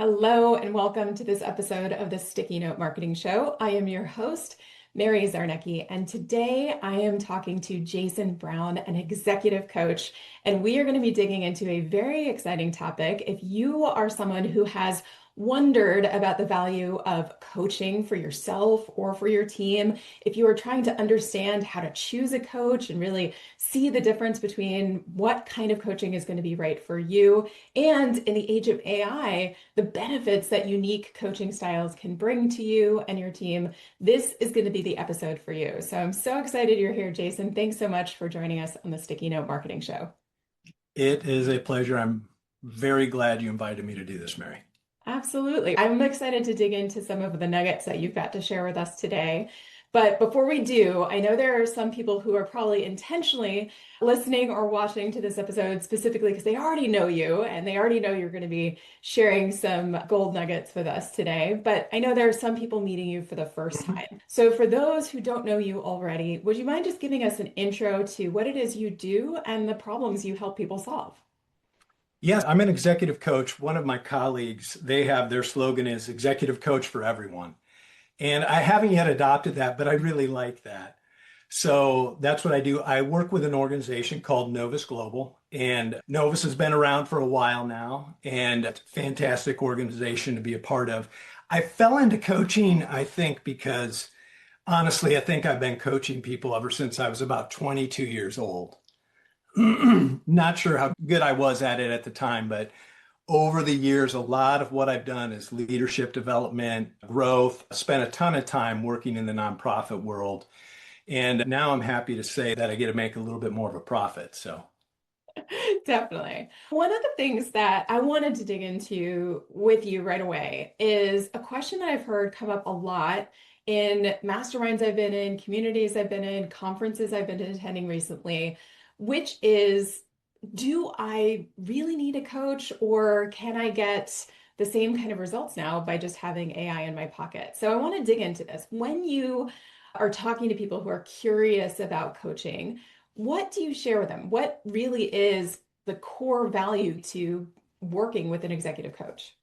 Hello, and welcome to this episode of the Sticky Note Marketing Show. I am your host, Mary Czarnecki, and today I am talking to Jason Brown, an executive coach, and we are going to be digging into a very exciting topic. If you are someone who has wondered about the value of coaching for yourself or for your team, if you are trying to understand how to choose a coach and really see the difference between what kind of coaching is going to be right for you, and in the age of AI, the benefits that unique coaching styles can bring to you and your team, this is going to be the episode for you. So I'm so excited you're here, Jason. Thanks so much for joining us on the Sticky Note Marketing Show. It is a pleasure. I'm very glad you invited me to do this, Mary. Absolutely. I'm excited to dig into some of the nuggets that you've got to share with us today. But before we do, I know there are some people who are probably intentionally listening or watching to this episode specifically because they already know you and they already know you're going to be sharing some gold nuggets with us today. But I know there are some people meeting you for the first time. So for those who don't know you already, would you mind just giving us an intro to what it is you do and the problems you help people solve? Yes, I'm an executive coach. One of my colleagues, they have their slogan is executive coach for everyone. And I haven't yet adopted that, but I really like that. So that's what I do. I work with an organization called Novus Global, and Novus has been around for a while now, and it's a fantastic organization to be a part of. I fell into coaching, I think, because honestly, I think I've been coaching people ever since I was about 22 years old. Not sure how good I was at it at the time, but over the years, a lot of what I've done is leadership development, growth. I spent a ton of time working in the nonprofit world. And now I'm happy to say that I get to make a little bit more of a profit. So, Definitely. One of the things that I wanted to dig into with you right away is a question that I've heard come up a lot in masterminds I've been in, communities I've been in, conferences I've been attending recently, which is, do I really need a coach or can I get the same kind of results now by just having AI in my pocket? So I want to dig into this. When you are talking to people who are curious about coaching, what do you share with them? What really is the core value to working with an executive coach?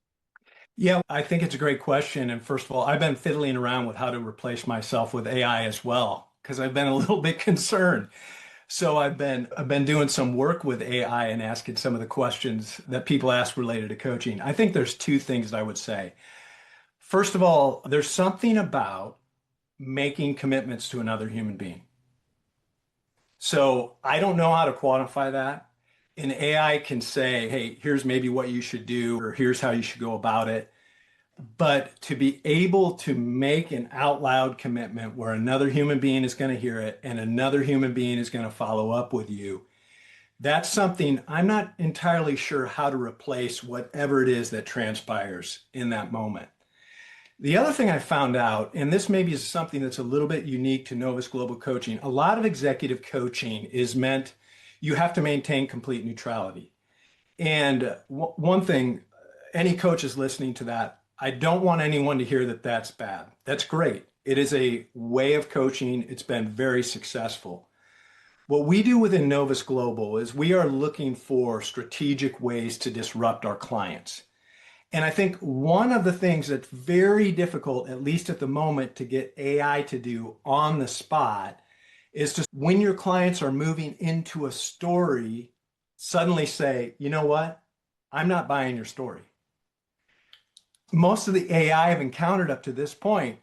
yeah, I think it's a great question. And first of all, I've been fiddling around with how to replace myself with AI as well, because I've been a little bit concerned. So I've been doing some work with AI and asking some of the questions that people ask related to coaching. I think there's two things that I would say. First of all, there's something about making commitments to another human being. So I don't know how to quantify that. And AI can say, hey, here's maybe what you should do, or here's how you should go about it. But to be able to make an out loud commitment where another human being is going to hear it and another human being is going to follow up with you, that's something I'm not entirely sure how to replace whatever it is that transpires in that moment. The other thing I found out, and this maybe is something that's a little bit unique to Novus Global Coaching, a lot of executive coaching is meant you have to maintain complete neutrality. And one thing, any coach is listening to that, I don't want anyone to hear that that's bad. That's great. It is a way of coaching. It's been very successful. What we do within Novus Global is we are looking for strategic ways to disrupt our clients. And I think one of the things that's very difficult, at least at the moment, to get AI to do on the spot is to, when your clients are moving into a story, suddenly say, you know what? I'm not buying your story. Most of the AI I've encountered up to this point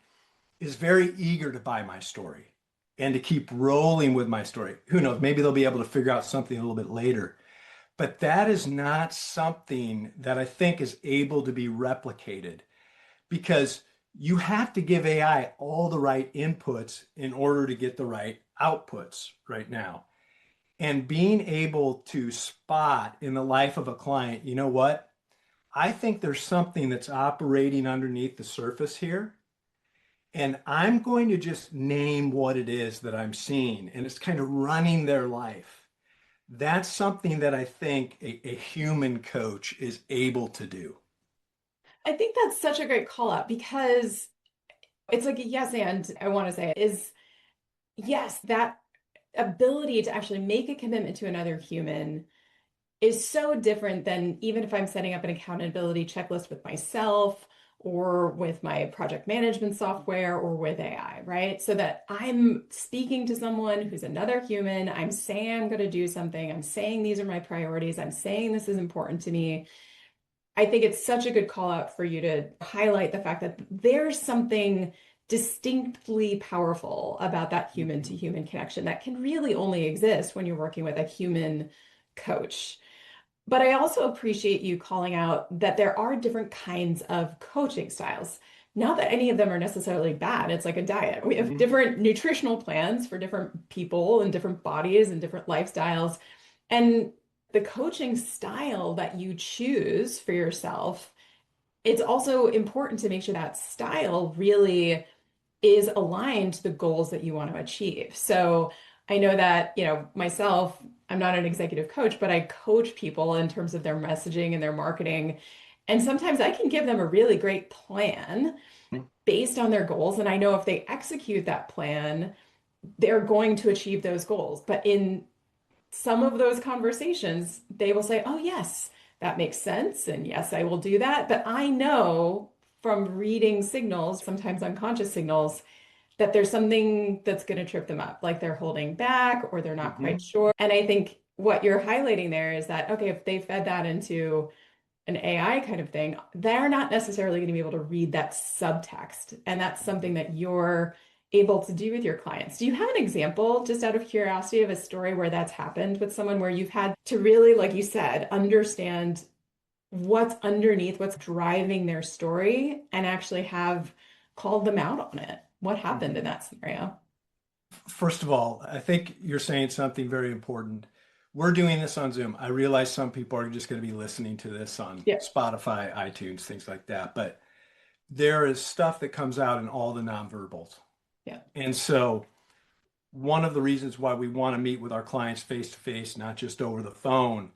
is very eager to buy my story and to keep rolling with my story. Who knows? Maybe they'll be able to figure out something a little bit later. But that is not something that I think is able to be replicated because you have to give AI all the right inputs in order to get the right outputs right now. And being able to spot in the life of a client, you know what? I think there's something that's operating underneath the surface here. And I'm going to just name what it is that I'm seeing. And it's kind of running their life. That's something that I think a human coach is able to do. I think that's such a great call out because it's like a yes, and I want to say is yes, that ability to actually make a commitment to another human is so different than even if I'm setting up an accountability checklist with myself or with my project management software or with AI, right? So that I'm speaking to someone who's another human. I'm saying I'm going to do something. I'm saying these are my priorities. I'm saying this is important to me. I think it's such a good call out for you to highlight the fact that there's something distinctly powerful about that human to human connection that can really only exist when you're working with a human coach. But I also appreciate you calling out that there are different kinds of coaching styles. Not that any of them are necessarily bad. It's like a diet. We have Mhm. different nutritional plans for different people and different bodies and different lifestyles. And the coaching style that you choose for yourself, it's also important to make sure that style really is aligned to the goals that you want to achieve. So I know that, myself, I'm not an executive coach, but I coach people in terms of their messaging and their marketing. And sometimes I can give them a really great plan based on their goals. And I know if they execute that plan, they're going to achieve those goals. But in some of those conversations, they will say, oh, yes, that makes sense. And yes, I will do that. But I know from reading signals, sometimes unconscious signals, that there's something that's going to trip them up, like they're holding back or they're not quite Mhm. sure. And I think what you're highlighting there is that, okay, if they fed that into an AI kind of thing, they're not necessarily going to be able to read that subtext. And that's something that you're able to do with your clients. Do you have an example, just out of curiosity, of a story where that's happened with someone where you've had to really, like you said, understand what's underneath, what's driving their story, and actually have called them out on it? What happened in Mhm. that scenario? First of all, I think you're saying something very important. We're doing this on Zoom. I realize some people are just going to be listening to this on Yeah, Spotify, iTunes, things like that, but there is stuff that comes out in all the nonverbals. yeah. And so one of the reasons why we want to meet with our clients face to face, not just over the phone,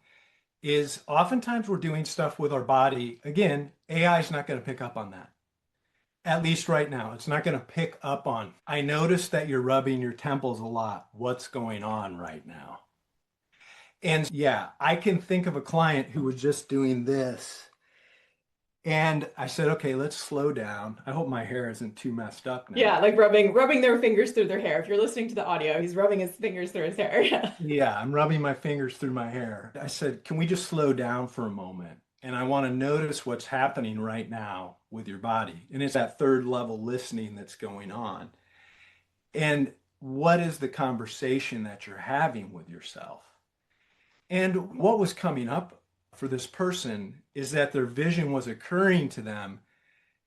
is oftentimes we're doing stuff with our body. Again, AI is not going to pick up on that. At least right now, it's not going to pick up on. I noticed that you're rubbing your temples a lot. What's going on right now? And yeah, I can think of a client who was just doing this. And I said, okay, let's slow down. I hope my hair isn't too messed up Yeah, now. like rubbing their fingers through their hair. If you're listening to the audio, he's rubbing his fingers through his hair. Yeah. Yeah, I'm rubbing my fingers through my hair. I said, can we just slow down for a moment? And I want to notice what's happening right now with your body. And it's that third level listening that's going on. And what is the conversation that you're having with yourself? And what was coming up for this person is that their vision was occurring to them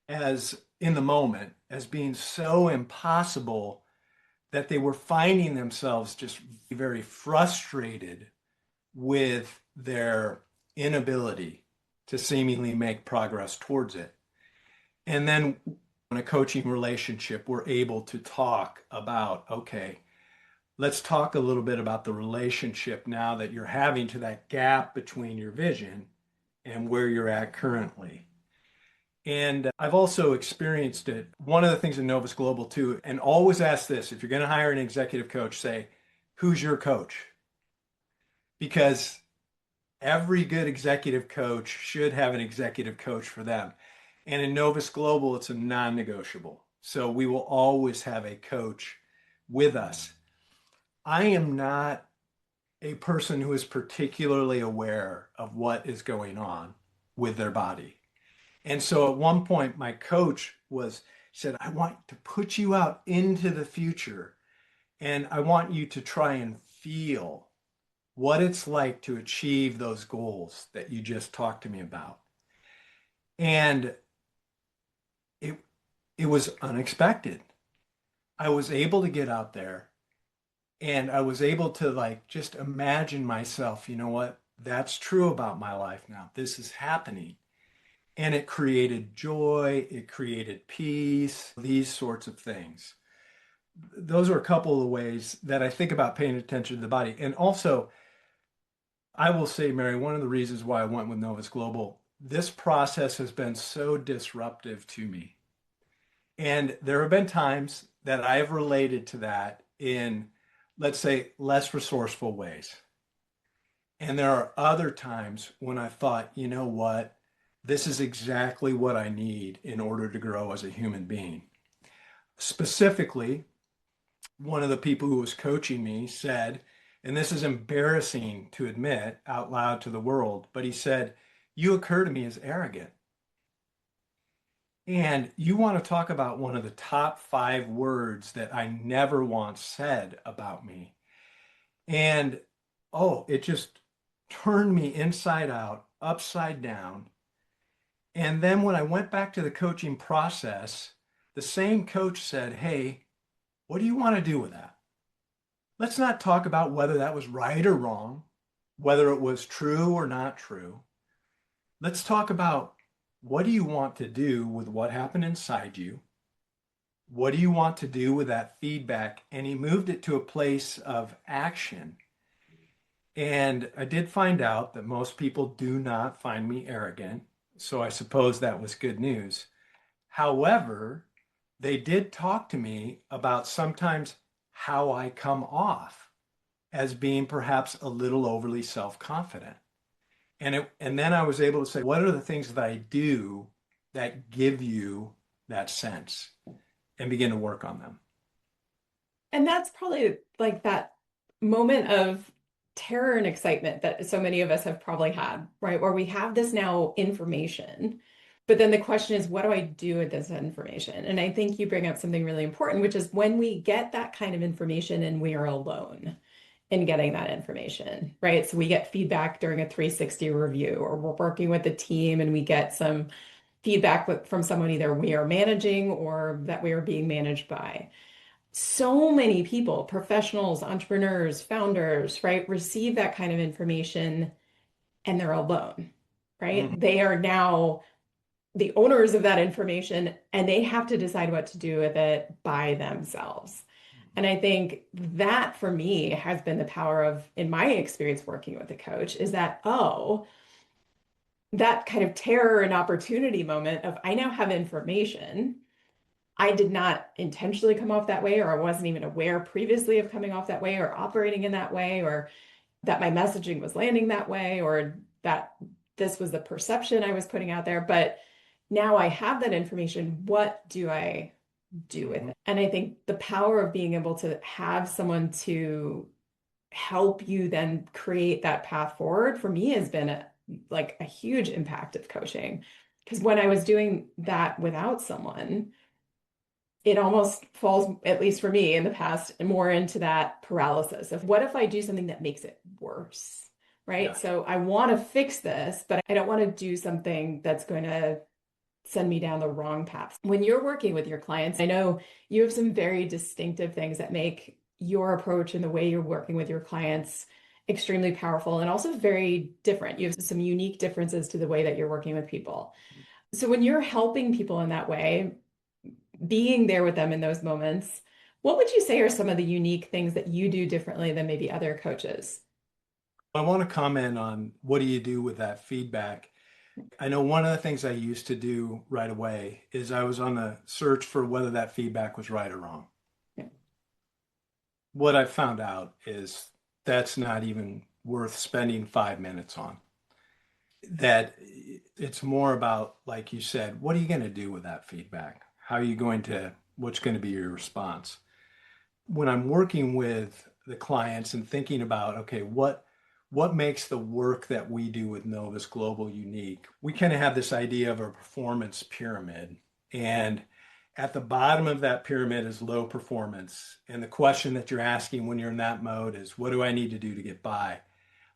as in the moment as being so impossible that they were finding themselves just very frustrated with their inability to seemingly make progress towards it. And then in a coaching relationship, we're able to talk about, okay, let's talk a little bit about the relationship now that you're having to that gap between your vision and where you're at currently. And I've also experienced it. One of the things in Novus Global too, and always ask this, if you're going to hire an executive coach, say, who's your coach? Because every good executive coach should have an executive coach for them. And in Novus Global, it's a non-negotiable. So we will always have a coach with us. I am not a person who is particularly aware of what is going on with their body. And so at one point, my coach said, I want to put you out into the future and I want you to try and feel what it's like to achieve those goals that you just talked to me about. And it it was unexpected. I was able to get out there and I was able to like just imagine myself, you know what? That's true about my life now. This is happening. And it created joy, it created peace, these sorts of things. Those are a couple of the ways that I think about paying attention to the body. And also, I will say, Mary, one of the reasons why I went with Novus Global, this process has been so disruptive to me. And there have been times that I have related to that in, let's say, less resourceful ways. And there are other times when I thought, you know what? This is exactly what I need in order to grow as a human being. Specifically, one of the people who was coaching me said, and this is embarrassing to admit out loud to the world, but he said, "You occur to me as arrogant." And you want to talk about one of the top 5 words that I never once said about me. And oh, it just turned me inside out, upside down. And then when I went back to the coaching process, the same coach said, "Hey, what do you want to do with that? Let's not talk about whether that was right or wrong, whether it was true or not true. Let's talk about what do you want to do with what happened inside you? What do you want to do with that feedback?" And he moved it to a place of action. And I did find out that most people do not find me arrogant. So I suppose that was good news. However, they did talk to me about sometimes how I come off as being perhaps a little overly self-confident. And then I was able to say, what are the things that I do that give you that sense, and begin to work on them. And that's probably like that moment of terror and excitement that so many of us have probably had, right? Where we have this now information, but then the question is, what do I do with this information? And I think you bring up something really important, which is when we get that kind of information and we are alone in getting that information, right? So we get feedback during a 360 review, or we're working with the team and we get some feedback from someone either we are managing or that we are being managed by. So many people, professionals, entrepreneurs, founders, right, receive that kind of information and they're alone, right? Mhm. They are now the owners of that information and they have to decide what to do with it by themselves. And I think that for me has been the power of, in my experience working with a coach, is that, oh, that kind of terror and opportunity moment of I now have information. I did not intentionally come off that way, or I wasn't even aware previously of coming off that way or operating in that way, or that my messaging was landing that way, or that this was the perception I was putting out there. But now I have that information. What do I do with Mhm. it? And I think the power of being able to have someone to help you then create that path forward for me has been like a huge impact of coaching. Because when I was doing that without someone, it almost falls, at least for me in the past, more into that paralysis of what if I do something that makes it worse, right? Yeah. So I want to fix this, but I don't want to do something that's going to send me down the wrong path. When you're working with your clients, I know you have some very distinctive things that make your approach and the way you're working with your clients extremely powerful and also very different. You have some unique differences to the way that you're working with people. So when you're helping people in that way, being there with them in those moments, what would you say are some of the unique things that you do differently than maybe other coaches? I want to comment on what do you do with that feedback. I know one of the things I used to do right away is I was on the search for whether that feedback was right or wrong. Yeah. What I found out is that's not even worth spending 5 minutes on. That it's more about, like you said, what are you going to do with that feedback? How are you going to, what's going to be your response? When I'm working with the clients and thinking about, okay, what makes the work that we do with Novus Global unique? We kind of have this idea of a performance pyramid. And at the bottom of that pyramid is low performance. And the question that you're asking when you're in that mode is, what do I need to do to get by?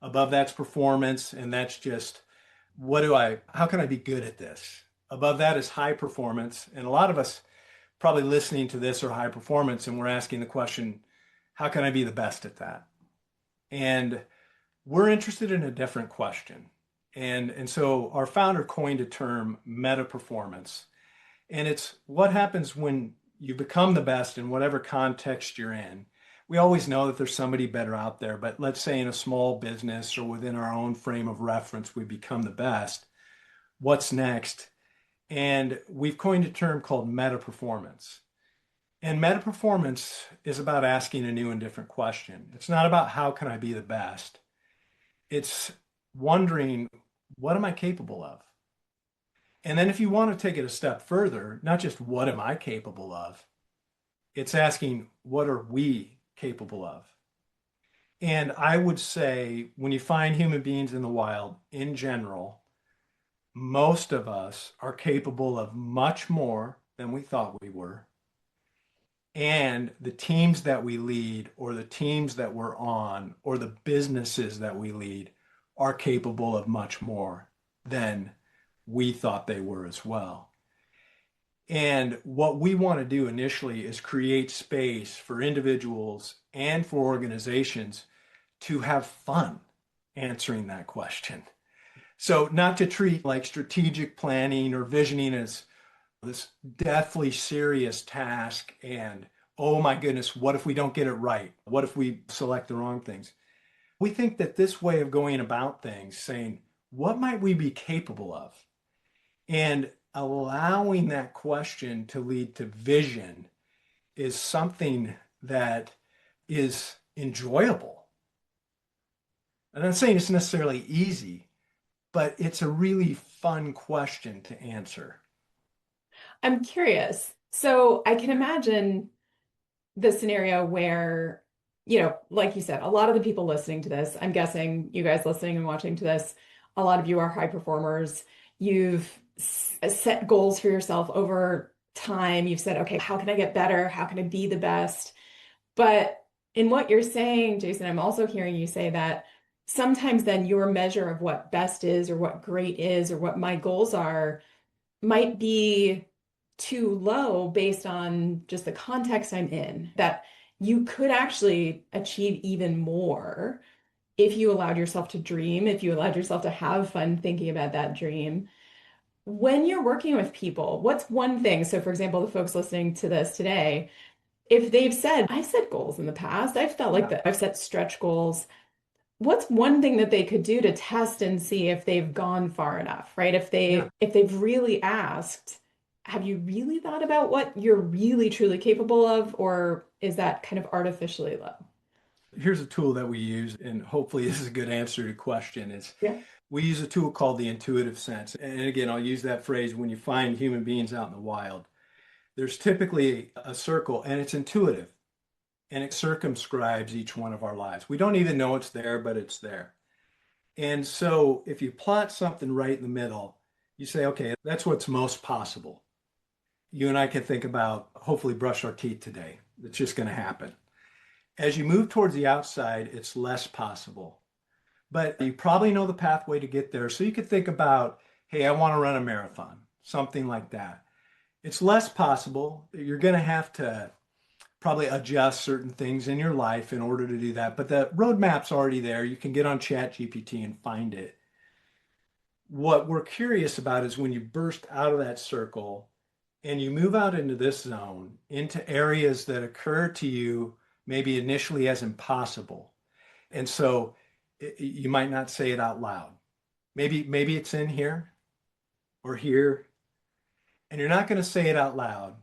Above that's performance, and that's just how can I be good at this? Above that is high performance. And a lot of us probably listening to this are high performance, and we're asking the question, how can I be the best at that? And we're interested in a different question. And so our founder coined a term, meta performance. And it's what happens when you become the best in whatever context you're in. We always know that there's somebody better out there, but let's say in a small business or within our own frame of reference, we become the best. What's next? And we've coined a term called meta performance. And meta performance is about asking a new and different question. It's not about how can I be the best. It's wondering, what am I capable of? And then if you want to take it a step further, not just what am I capable of, it's asking, what are we capable of? And I would say when you find human beings in the wild in general, most of us are capable of much more than we thought we were. And the teams that we lead, or the teams that we're on, or the businesses that we lead are capable of much more than we thought they were as well. And what we want to do initially is create space for individuals and for organizations to have fun answering that question. So, not to treat like strategic planning or visioning as this deathly serious task and, oh my goodness, what if we don't get it right? What if we select the wrong things? We think that this way of going about things, saying, what might we be capable of? And allowing that question to lead to vision is something that is enjoyable. I'm not saying it's necessarily easy, but it's a really fun question to answer. I'm curious. So I can imagine the scenario where, like you said, a lot of the people listening to this, I'm guessing you guys listening and watching to this, a lot of you are high performers. You've set goals for yourself over time. You've said, okay, how can I get better? How can I be the best? But in what you're saying, Jason, I'm also hearing you say that sometimes then your measure of what best is or what great is or what my goals are might be too low based on just the context I'm in, that you could actually achieve even more if you allowed yourself to dream, if you allowed yourself to have fun thinking about that dream. When you're working with people, what's one thing? So, for example, the folks listening to this today, if they've said, I've set goals in the past, I've felt like Yeah. that, I've set stretch goals, what's one thing that they could do to test and see if they've gone far enough, right? Yeah. If they've really asked, have you really thought about what you're really truly capable of, or is that kind of artificially low? Here's a tool that we use, and hopefully this is a good answer to the question. Is Yeah. we use a tool called the intuitive sense. And again, I'll use that phrase when you find human beings out in the wild. There's typically a circle, and it's intuitive, and it circumscribes each one of our lives. We don't even know it's there, but it's there. And so if you plot something right in the middle, you say, okay, that's what's most possible. You and I can think about hopefully brush our teeth today. It's just going to happen. As you move towards the outside, it's less possible. But you probably know the pathway to get there. So you could think about, hey, I want to run a marathon, something like that. It's less possible. You're going to have to probably adjust certain things in your life in order to do that. But the roadmap's already there. You can get on Chat GPT and find it. What we're curious about is when you burst out of that circle and you move out into this zone, into areas that occur to you maybe initially as impossible. And so you might not say it out loud. Maybe it's in here or here, and you're not going to say it out loud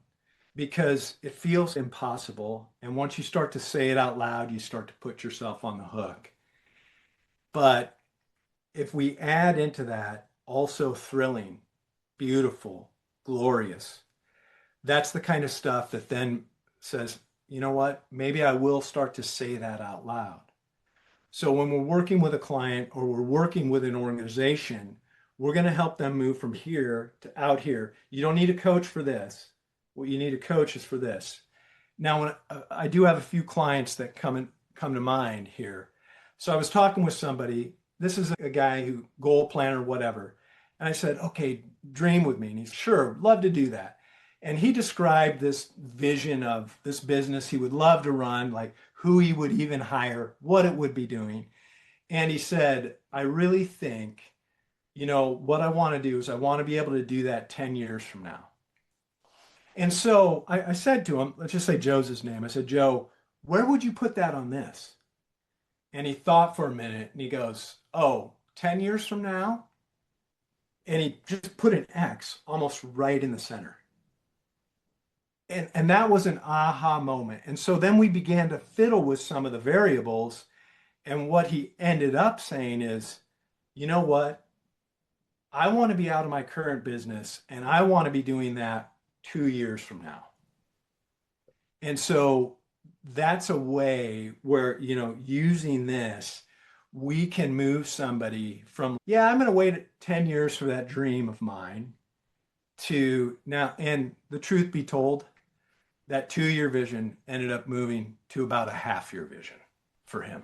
because it feels impossible. And once you start to say it out loud, you start to put yourself on the hook. But if we add into that also thrilling, beautiful, glorious, that's the kind of stuff that then says, you know what, maybe I will start to say that out loud. So when we're working with a client or we're working with an organization, we're going to help them move from here to out here. You don't need a coach for this. What you need a coach is for this. Now, when I do have a few clients that come to mind here. So I was talking with somebody. This is a guy who goal planner, whatever. And I said, okay, dream with me. And he's sure, love to do that. And he described this vision of this business he would love to run, like who he would even hire, what it would be doing. And he said, I really think, what I want to do is I want to be able to do that 10 years from now. And so I said to him, let's just say Joe's his name. I said, Joe, where would you put that on this? And he thought for a minute and he goes, oh, 10 years from now? And he just put an X almost right in the center. And that was an aha moment. And so then we began to fiddle with some of the variables. And what he ended up saying is, you know what? I want to be out of my current business and I want to be doing that 2 years from now. And so that's a way where, using this, we can move somebody from, yeah, I'm going to wait 10 years for that dream of mine to now. And the truth be told, that 2 year vision ended up moving to about a half-year vision for him.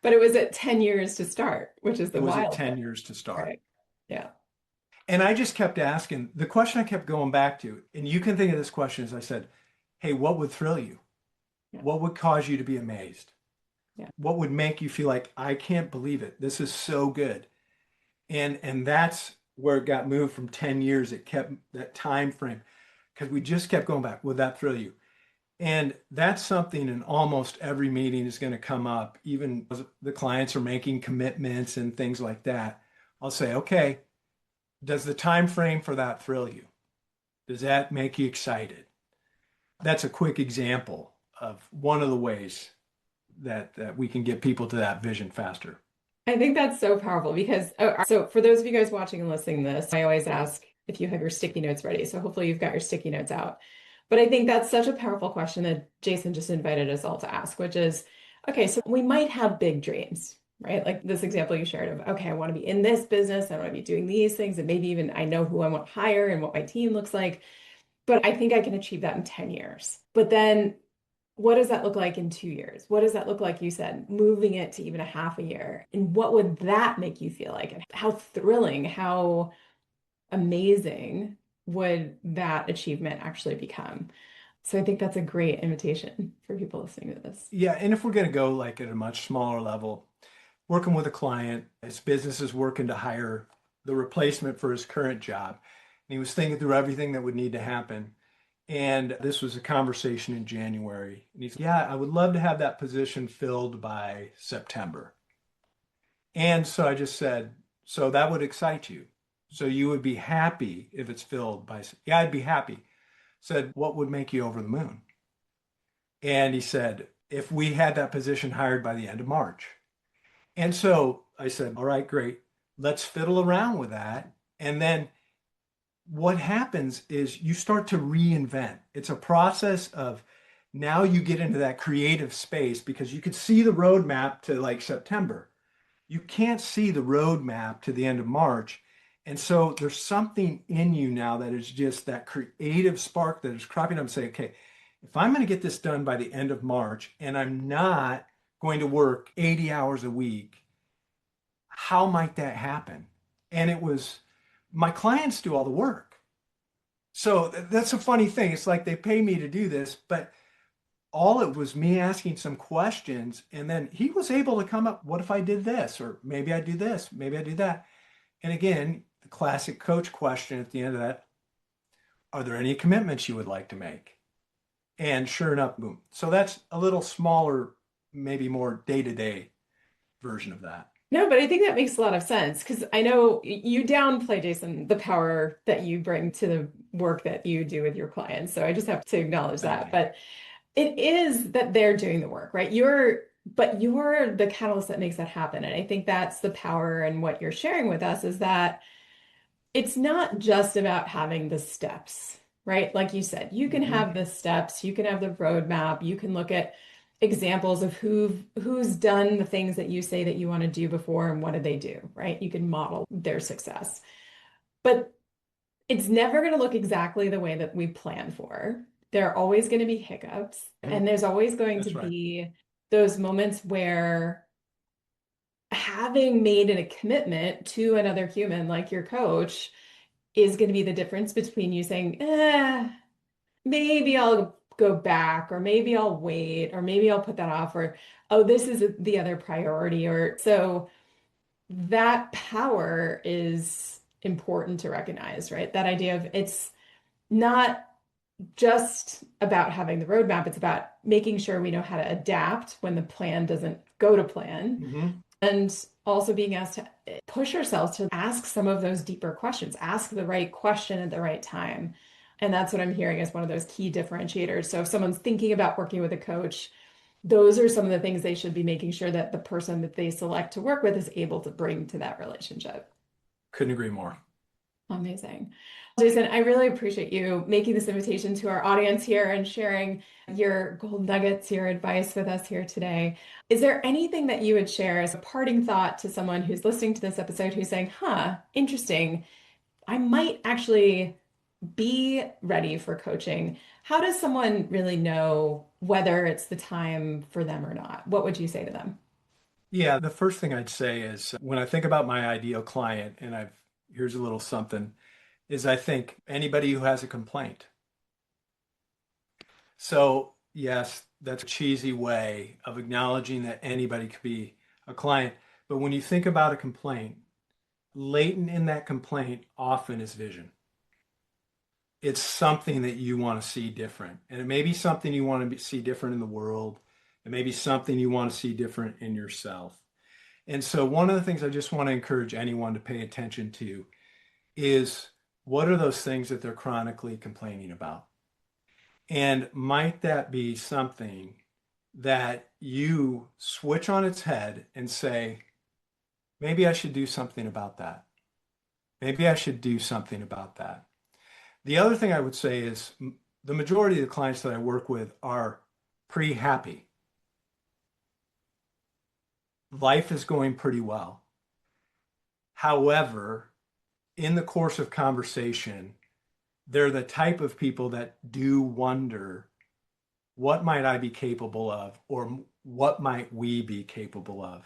But it was at 10 years to start, which is It the was at wild 10 part, years to start. right? Yeah. And I just kept asking the question I kept going back to, and you can think of this question as I said, hey, what would thrill you? Yeah. What would cause you to be amazed? Yeah. What would make you feel like, I can't believe it? This is so good. And that's where it got moved from 10 years. It kept that time frame because we just kept going back. Would that thrill you? And that's something in almost every meeting is going to come up, even as the clients are making commitments and things like that. I'll say, okay, does the time frame for that thrill you? Does that make you excited? That's a quick example of one of the ways that we can get people to that vision faster. I think that's so powerful because, so for those of you guys watching and listening to this, I always ask if you have your sticky notes ready. So hopefully you've got your sticky notes out. But I think that's such a powerful question that Jason just invited us all to ask, which is, okay, so we might have big dreams, right? Like this example you shared of, okay, I want to be in this business, I want to be doing these things, and maybe even I know who I want to hire and what my team looks like. But I think I can achieve that in 10 years. But then what does that look like in 2 years? What does that look like, you said, moving it to even a half a year? And what would that make you feel like? And how thrilling, how amazing would that achievement actually become? So I think that's a great invitation for people listening to this. Yeah, and if we're going to go like at a much smaller level, working with a client, his business is working to hire the replacement for his current job. And he was thinking through everything that would need to happen. And this was a conversation in January. And he's, yeah, I would love to have that position filled by September. And so I just said, so that would excite you. So you would be happy if it's filled by, yeah, I'd be happy. Said, what would make you over the moon? And he said, if we had that position hired by the end of March. And so I said, all right, great. Let's fiddle around with that. And then what happens is you start to reinvent. It's a process of now you get into that creative space because you could see the roadmap to like September. You can't see the roadmap to the end of March. And so there's something in you now that is just that creative spark that is cropping up and saying, okay, if I'm going to get this done by the end of March and I'm not going to work 80 hours a week, how might that happen? And it was, my clients do all the work. So that's a funny thing. It's like they pay me to do this, but all it was me asking some questions. And then he was able to come up, what if I did this? Or maybe I do this, maybe I do that. And again, the classic coach question at the end of that, are there any commitments you would like to make? And sure enough, boom. So that's a little smaller, maybe more day-to-day version of that. No, but I think that makes a lot of sense because I know you downplay, Jason, the power that you bring to the work that you do with your clients. So I just have to acknowledge that. But it is that they're doing the work, right? But you're the catalyst that makes that happen. And I think that's the power and what you're sharing with us is that it's not just about having the steps, right? Like you said, you can have the steps, you can have the roadmap, you can look at examples of who's done the things that you say that you want to do before and what did they do, right? You can model their success. But it's never going to look exactly the way that we plan for. There are always going to be hiccups, and there's always going to That's right. be those moments where having made a commitment to another human like your coach is going to be the difference between you saying, maybe I'll go back, or maybe I'll wait, or maybe I'll put that off, or, oh, this is the other priority. Or so that power is important to recognize, right? That idea of it's not just about having the roadmap, it's about making sure we know how to adapt when the plan doesn't go to plan. Mm-hmm. And also being asked to push ourselves to ask some of those deeper questions, ask the right question at the right time. And that's what I'm hearing as one of those key differentiators. So if someone's thinking about working with a coach, those are some of the things they should be making sure that the person that they select to work with is able to bring to that relationship. Couldn't agree more. Amazing. Jason, I really appreciate you making this invitation to our audience here and sharing your gold nuggets, your advice with us here today. Is there anything that you would share as a parting thought to someone who's listening to this episode who's saying, huh, interesting, I might actually be ready for coaching? How does someone really know whether it's the time for them or not? What would you say to them? Yeah, the first thing I'd say is when I think about my ideal client, and here's a little something, is I think anybody who has a complaint. So, yes, that's a cheesy way of acknowledging that anybody could be a client. But when you think about a complaint, latent in that complaint often is vision. It's something that you want to see different. And it may be something you want to see different in the world. It may be something you want to see different in yourself. And so, one of the things I just want to encourage anyone to pay attention to is what are those things that they're chronically complaining about? And might that be something that you switch on its head and say, maybe I should do something about that. Maybe I should do something about that. The other thing I would say is the majority of the clients that I work with are pretty happy. Life is going pretty well. However, in the course of conversation, they're the type of people that do wonder, what might I be capable of, or what might we be capable of?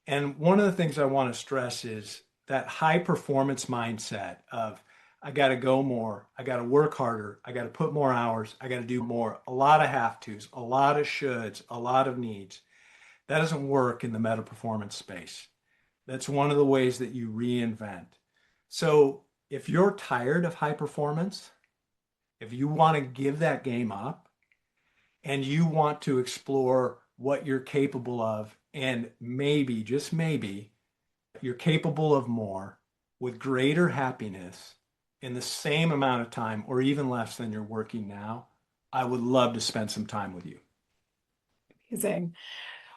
And one of the things I want to stress is that high performance mindset of, I got to go more, I got to work harder, I got to put more hours, I got to do more, a lot of have tos, a lot of shoulds, a lot of needs. That doesn't work in the meta performance space. That's one of the ways that you reinvent. So if you're tired of high performance, if you want to give that game up and you want to explore what you're capable of, and maybe, just maybe, you're capable of more with greater happiness in the same amount of time or even less than you're working now, I would love to spend some time with you. Amazing.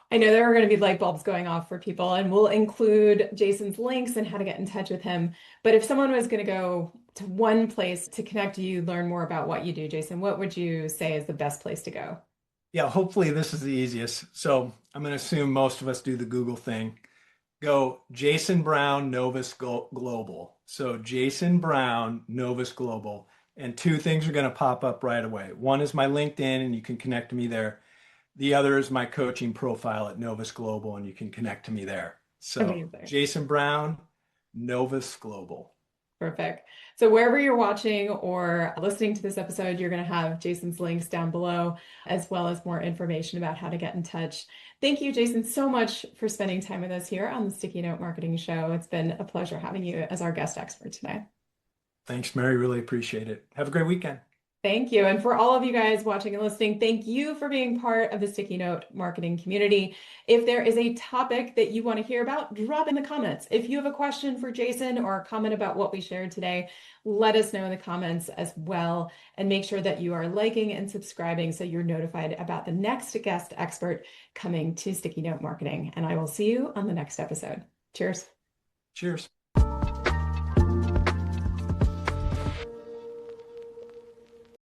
I know there are going to be light bulbs going off for people, and we'll include Jason's links and how to get in touch with him. But if someone was going to go to one place to connect to you, learn more about what you do, Jason, what would you say is the best place to go? Yeah, hopefully this is the easiest. So I'm going to assume most of us do the Google thing. Go Jason Brown, Novus Global. So Jason Brown, Novus Global. And two things are going to pop up right away. One is my LinkedIn, and you can connect to me there. The other is my coaching profile at Novus Global, and you can connect to me there. So Amazing. Jason Brown, Novus Global. Perfect. So wherever you're watching or listening to this episode, you're going to have Jason's links down below, as well as more information about how to get in touch. Thank you, Jason, so much for spending time with us here on the Sticky Note Marketing Show. It's been a pleasure having you as our guest expert today. Thanks, Mary. Really appreciate it. Have a great weekend. Thank you. And for all of you guys watching and listening, thank you for being part of the Sticky Note marketing community. If there is a topic that you want to hear about, drop in the comments. If you have a question for Jason or a comment about what we shared today, let us know in the comments as well. And make sure that you are liking and subscribing so you're notified about the next guest expert coming to Sticky Note Marketing. And I will see you on the next episode. Cheers. Cheers.